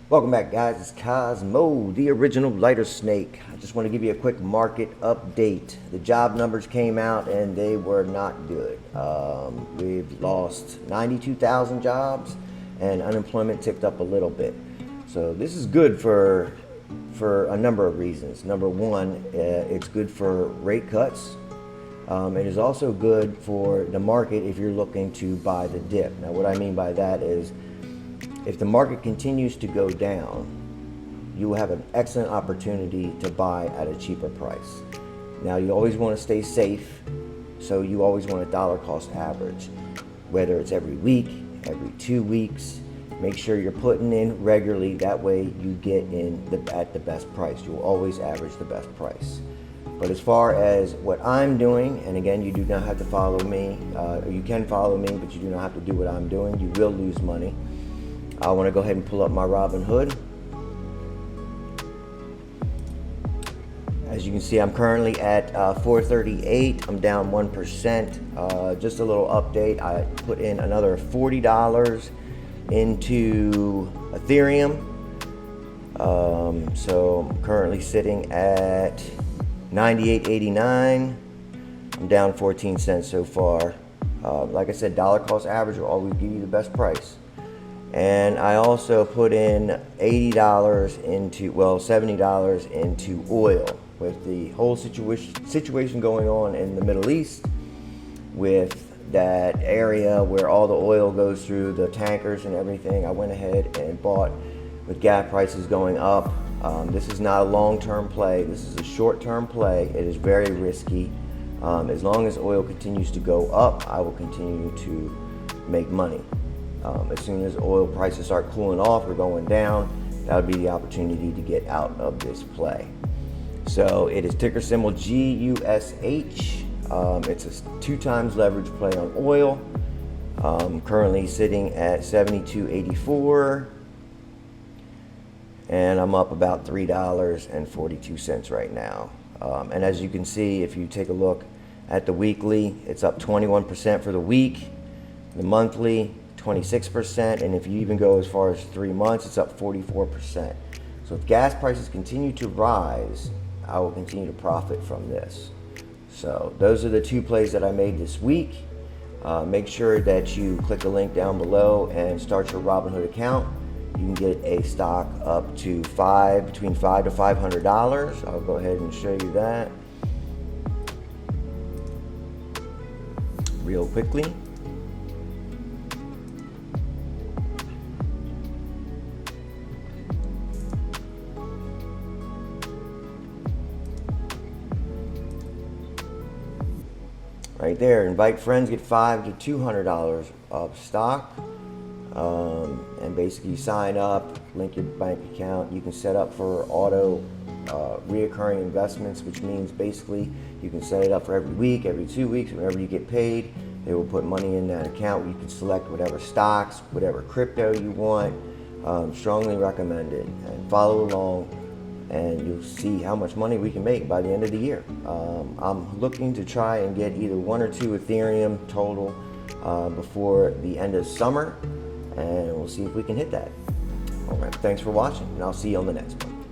Welcome back, guys. It's Cosmo, the original lighter snake. I just want to give you a quick market update. The job numbers came out and they were not good. We've lost 92,000 jobs and unemployment ticked up a little bit. So this is good for a number of reasons. Number one, it's good for rate cuts. It is also good for the market if you're looking to buy the dip. Now, what I mean by that is, if the market continues to go down, you will have an excellent opportunity to buy at a cheaper price. Now, you always want to stay safe, so you always want a dollar cost average, whether it's every week, every 2 weeks. Make sure you're putting in regularly. That way you get in at the best price. You'll always average the best price. But as far as what I'm doing, and again, you do not have to follow me, or you can follow me, but you do not have to do what I'm doing. You will lose money. I want to go ahead and pull up my Robinhood. As you can see, I'm currently at 438. I'm down 1%. Just a little update. I put in another $40 into Ethereum. So I'm currently sitting at 98.89. I'm down 14 cents so far. Like I said, dollar cost average will always give you the best price. And I also put in $70 into oil. With the whole situation going on in the Middle East, with that area where all the oil goes through, the tankers and everything, I went ahead and bought with gas prices going up. This is not a long-term play. This is a short-term play. It is very risky. As long as oil continues to go up, I will continue to make money. As soon as oil prices start cooling off or going down, that would be the opportunity to get out of this play. So it is ticker symbol GUSH. It's a 2 times leverage play on oil. Currently sitting at 72.84, and I'm up about $3.42 right now. And as you can see, if you take a look at the weekly, it's up 21% for the week. The monthly, 26%, and if you even go as far as 3 months, it's up 44%. So if gas prices continue to rise, I will continue to profit from this. So those are the 2 plays that I made this week. Make sure that you click the link down below and start your Robinhood account. You can get a stock up to between $5 to $500. I'll go ahead and show you that real quickly. Right there, invite friends, get $5 to $200 of stock, and basically you sign up, link your bank account. You can set up for auto reoccurring investments, which means basically you can set it up for every week, every 2 weeks. Whenever you get paid, they will put money in that account. You can select whatever stocks, whatever crypto you want. Strongly recommended, and follow along, and you'll see how much money we can make by the end of the year. I'm looking to try and get either 1 or 2 Ethereum total before the end of summer, and we'll see if we can hit that. All right, thanks for watching, and I'll see you on the next one.